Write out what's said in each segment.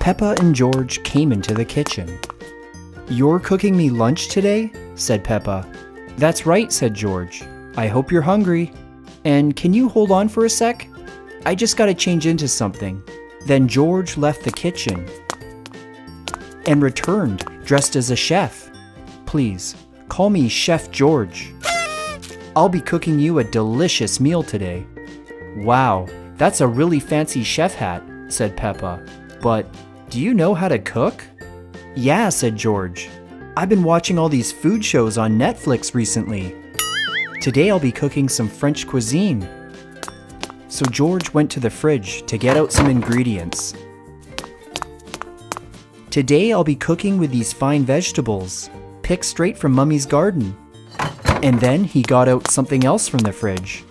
Peppa and George came into the kitchen. "You're cooking me lunch today?" said Peppa. "That's right," said George. "I hope you're hungry. And can you hold on for a sec? I just gotta change into something." Then George left the kitchen and returned dressed as a chef. "Please, call me Chef George. I'll be cooking you a delicious meal today." "Wow, that's a really fancy chef hat," said Peppa. "But do you know how to cook?" "Yeah," said George. "I've been watching all these food shows on Netflix recently. Today I'll be cooking some French cuisine." So George went to the fridge to get out some ingredients. "Today I'll be cooking with these fine vegetables, picked straight from Mummy's garden." And then he got out something else from the fridge.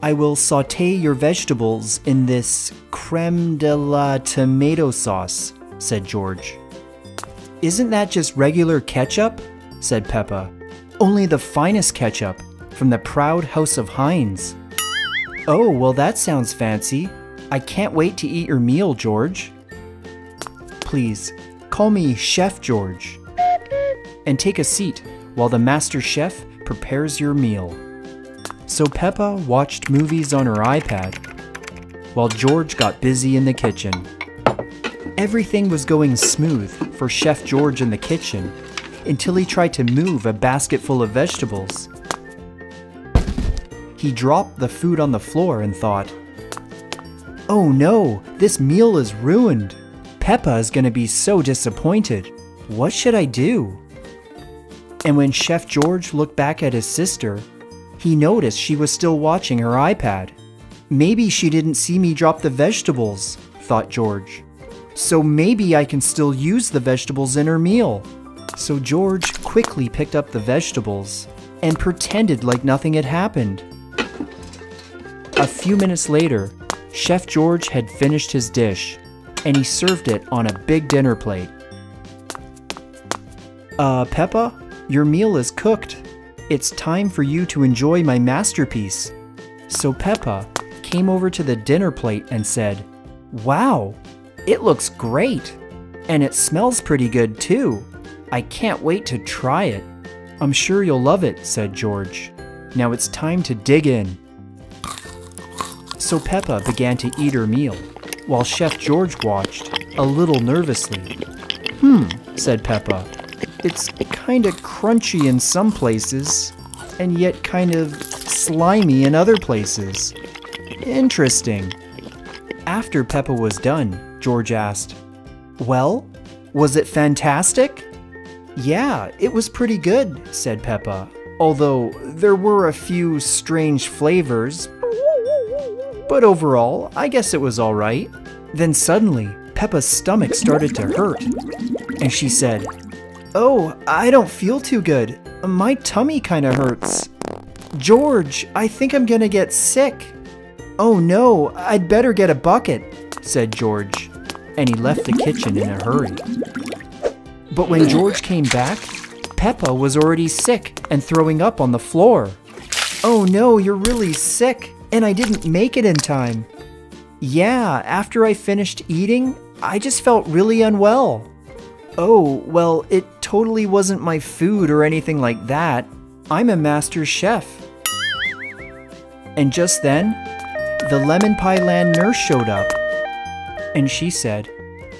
"I will saute your vegetables in this creme de la tomato sauce," said George. "Isn't that just regular ketchup?" said Peppa. "Only the finest ketchup from the proud house of Heinz." "Oh, well that sounds fancy. I can't wait to eat your meal, George." "Please, call me Chef George. And take a seat while the master chef prepares your meal." So Peppa watched movies on her iPad while George got busy in the kitchen. Everything was going smooth for Chef George in the kitchen until he tried to move a basket full of vegetables. He dropped the food on the floor and thought, "Oh no, this meal is ruined. Peppa is going to be so disappointed. What should I do?" And when Chef George looked back at his sister, he noticed she was still watching her iPad. "Maybe she didn't see me drop the vegetables," thought George. "So maybe I can still use the vegetables in her meal." So George quickly picked up the vegetables and pretended like nothing had happened. A few minutes later, Chef George had finished his dish, and he served it on a big dinner plate. Peppa, your meal is cooked. It's time for you to enjoy my masterpiece." So Peppa came over to the dinner plate and said, "Wow, it looks great. And it smells pretty good too. I can't wait to try it." "I'm sure you'll love it," said George. "Now it's time to dig in." So Peppa began to eat her meal, while Chef George watched, a little nervously. Said Peppa. "It's kinda crunchy in some places, and yet kind of slimy in other places. Interesting." After Peppa was done, George asked, "Well, was it fantastic?" "Yeah, it was pretty good," said Peppa, "although there were a few strange flavors. But overall, I guess it was all right." Then suddenly, Peppa's stomach started to hurt, and she said, "Oh, I don't feel too good. My tummy kinda hurts. George, I think I'm gonna get sick." "Oh no, I'd better get a bucket," said George, and he left the kitchen in a hurry. But when George came back, Peppa was already sick and throwing up on the floor. "Oh no, you're really sick, and I didn't make it in time." "Yeah, after I finished eating, I just felt really unwell." "Oh, well, it totally wasn't my food or anything like that. I'm a master chef." And just then, the Lemon Pie Land nurse showed up, and she said,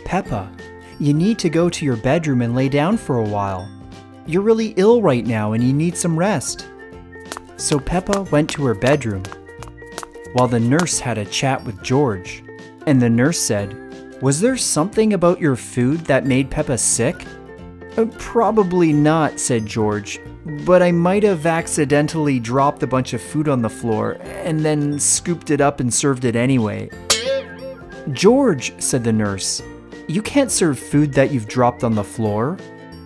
"Peppa, you need to go to your bedroom and lay down for a while. You're really ill right now and you need some rest." So Peppa went to her bedroom, while the nurse had a chat with George, and the nurse said, "Was there something about your food that made Peppa sick?" "Probably not," said George, "but I might have accidentally dropped a bunch of food on the floor and then scooped it up and served it anyway." "George," said the nurse, "you can't serve food that you've dropped on the floor."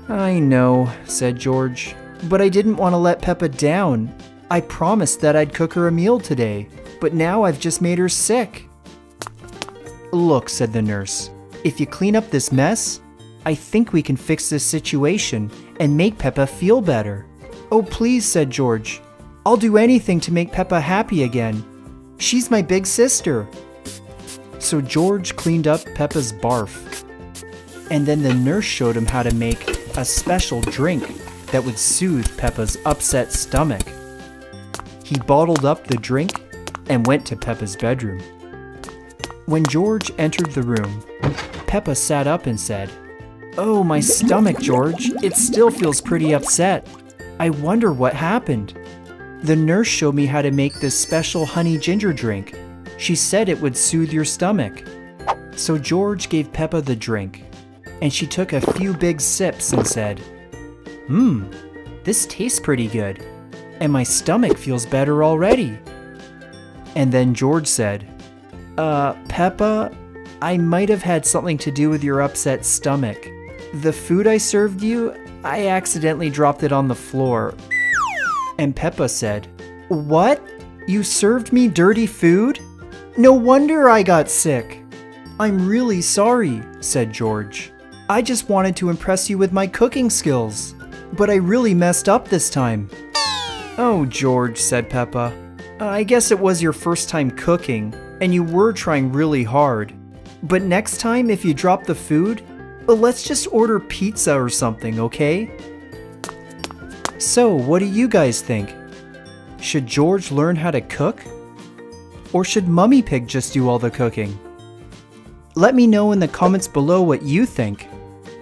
"I know," said George, "but I didn't want to let Peppa down. I promised that I'd cook her a meal today, but now I've just made her sick." "Look," said the nurse, "if you clean up this mess, I think we can fix this situation and make Peppa feel better." "Oh, please," said George. "I'll do anything to make Peppa happy again. She's my big sister." So George cleaned up Peppa's barf, And then the nurse showed him how to make a special drink that would soothe Peppa's upset stomach. He bottled up the drink and went to Peppa's bedroom. When George entered the room, Peppa sat up and said, "Oh, my stomach, George. It still feels pretty upset. I wonder what happened. The nurse showed me how to make this special honey ginger drink. She said it would soothe your stomach." So George gave Peppa the drink, and she took a few big sips and said, This tastes pretty good, and my stomach feels better already." And then George said, Peppa, I might have had something to do with your upset stomach. The food I served you, I accidentally dropped it on the floor." And Peppa said, "What? You served me dirty food? No wonder I got sick." "I'm really sorry," said George. "I just wanted to impress you with my cooking skills, but I really messed up this time." "Oh, George," said Peppa, "I guess it was your first time cooking, and you were trying really hard. But next time, if you drop the food, let's just order pizza or something, okay?" So, what do you guys think? Should George learn how to cook? Or should Mummy Pig just do all the cooking? Let me know in the comments below what you think,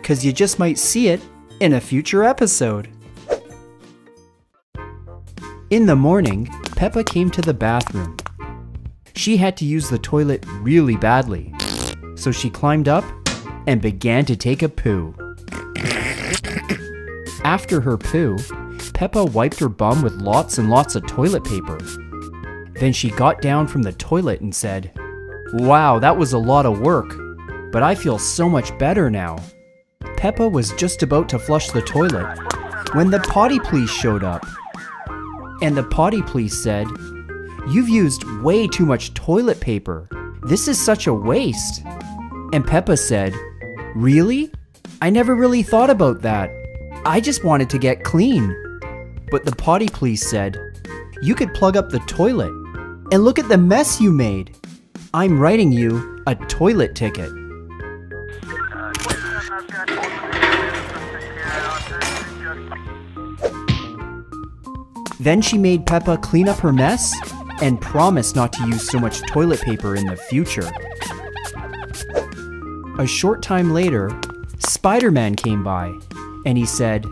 'cause you just might see it in a future episode. In the morning, Peppa came to the bathroom. She had to use the toilet really badly, so she climbed up and began to take a poo. After her poo, Peppa wiped her bum with lots and lots of toilet paper. Then she got down from the toilet and said, "Wow, that was a lot of work, but I feel so much better now." Peppa was just about to flush the toilet when the potty police showed up. And the potty police said, "You've used way too much toilet paper. This is such a waste." And Peppa said, "Really? I never really thought about that. I just wanted to get clean." But the potty police said, "You could plug up the toilet, and look at the mess you made. I'm writing you a toilet ticket." Then she made Peppa clean up her mess and promised not to use so much toilet paper in the future. A short time later, Spider-Man came by, and he said,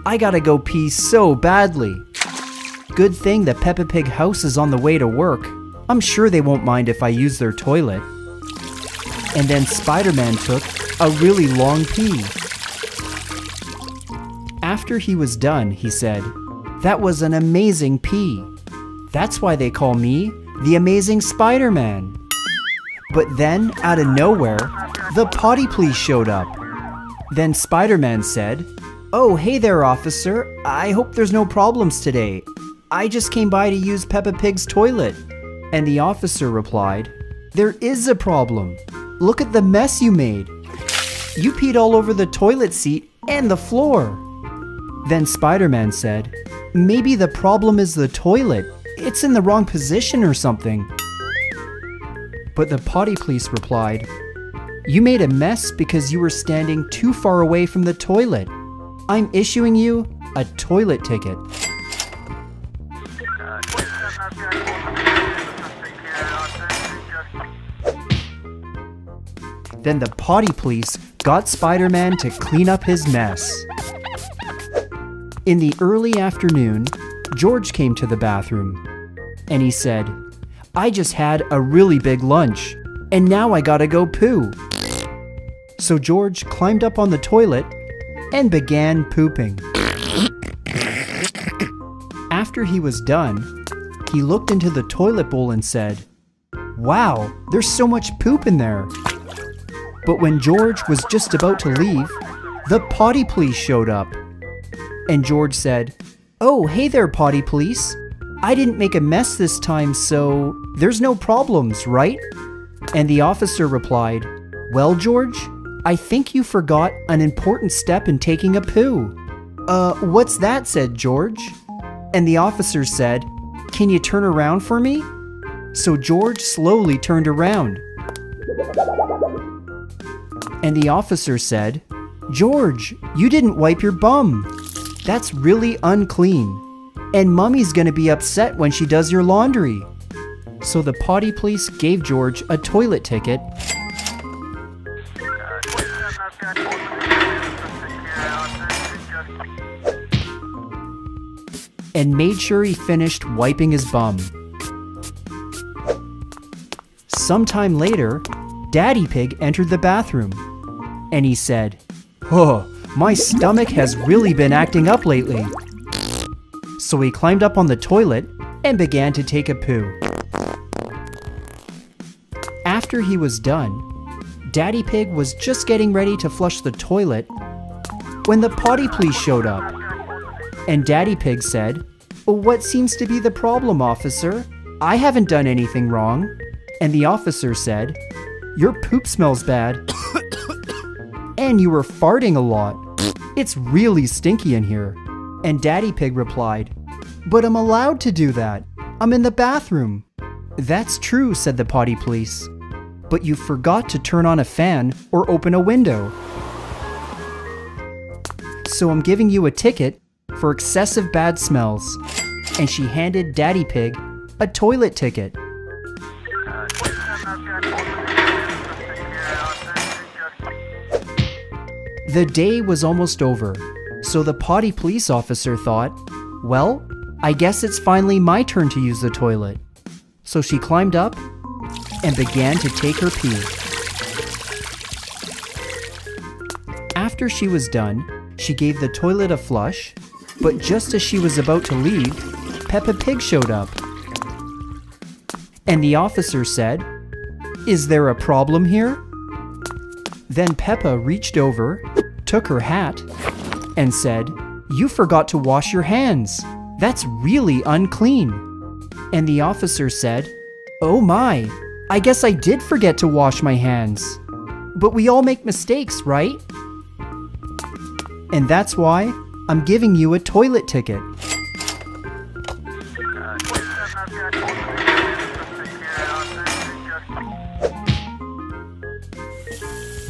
"I gotta go pee so badly." Good thing the Peppa Pig house is on the way to work. I'm sure they won't mind if I use their toilet. And then Spider-Man took a really long pee. After he was done, he said, "That was an amazing pee. That's why they call me the Amazing Spider-Man." But then, out of nowhere, the potty police showed up. Then Spider-Man said, "Oh, hey there, officer. I hope there's no problems today. I just came by to use Peppa Pig's toilet." And the officer replied, "There is a problem. Look at the mess you made. You peed all over the toilet seat and the floor." Then Spider-Man said, "Maybe the problem is the toilet. It's in the wrong position or something." But the potty police replied, "You made a mess because you were standing too far away from the toilet. I'm issuing you a toilet ticket." Then the potty police got Spider-Man to clean up his mess. In the early afternoon, George came to the bathroom, and he said, "I just had a really big lunch, and now I gotta go poo." So George climbed up on the toilet and began pooping. After he was done, he looked into the toilet bowl and said, "Wow, there's so much poop in there." But when George was just about to leave, the potty police showed up. And George said, "Oh, hey there, potty police. I didn't make a mess this time, so there's no problems, right?" And the officer replied, "Well, George, I think you forgot an important step in taking a poo." What's that?" said George. And the officer said, "Can you turn around for me?" So George slowly turned around. And the officer said, "George, you didn't wipe your bum. That's really unclean. And Mummy's gonna be upset when she does your laundry." So the potty police gave George a toilet ticket and made sure he finished wiping his bum. Sometime later, Daddy Pig entered the bathroom, and he said, "Oh, my stomach has really been acting up lately." So he climbed up on the toilet and began to take a poo. After he was done, Daddy Pig was just getting ready to flush the toilet when the potty police showed up. And Daddy Pig said, "What seems to be the problem, officer? I haven't done anything wrong." And the officer said, "Your poop smells bad. And you were farting a lot. It's really stinky in here." And Daddy Pig replied, "But I'm allowed to do that. I'm in the bathroom." "That's true," said the potty police. "But you forgot to turn on a fan or open a window. So I'm giving you a ticket for excessive bad smells." And she handed Daddy Pig a toilet ticket. The day was almost over, so the potty police officer thought, "Well, I guess it's finally my turn to use the toilet." So she climbed up and began to take her pee. After she was done, she gave the toilet a flush, but just as she was about to leave, Peppa Pig showed up. And the officer said, "Is there a problem here?" Then Peppa reached over, took her hat, and said, "You forgot to wash your hands. That's really unclean." And the officer said, "Oh my, I guess I did forget to wash my hands. But we all make mistakes, right? And that's why I'm giving you a toilet ticket."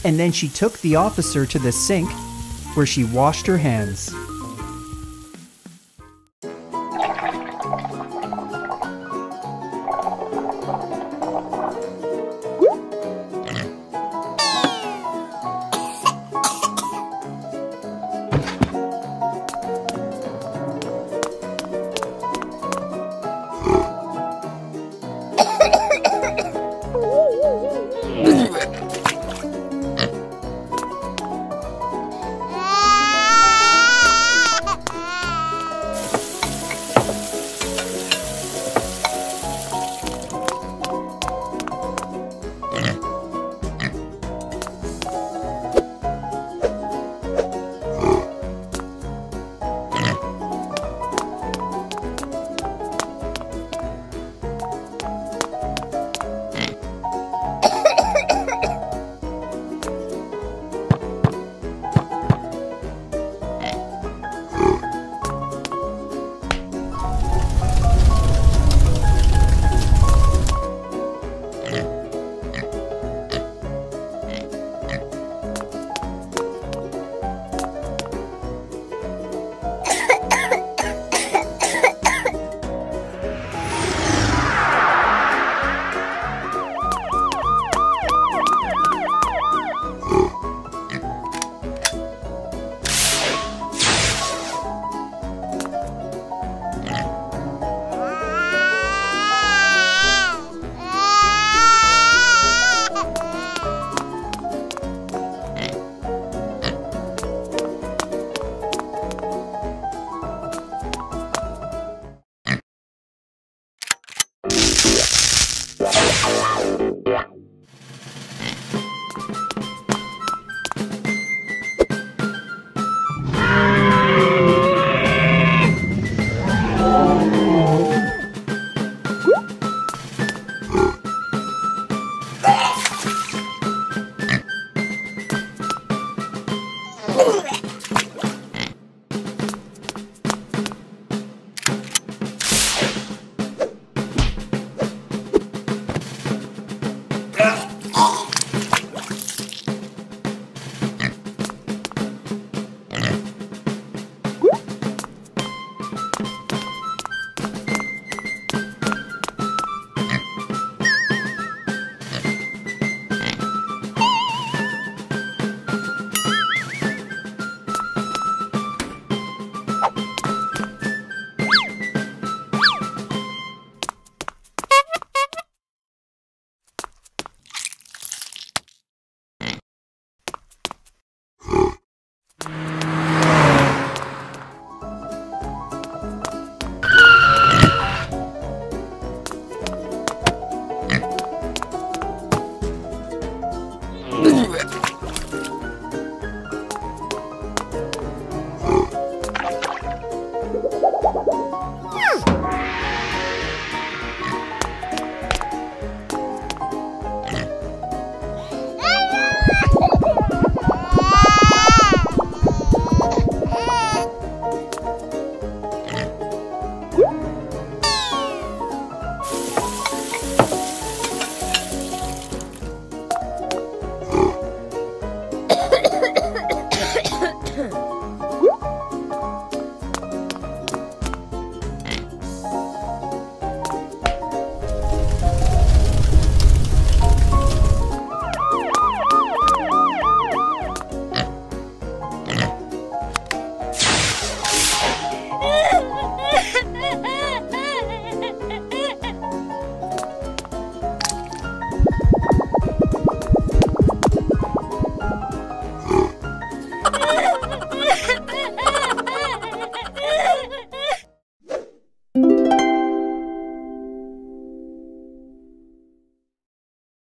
And then she took the officer to the sink where she washed her hands.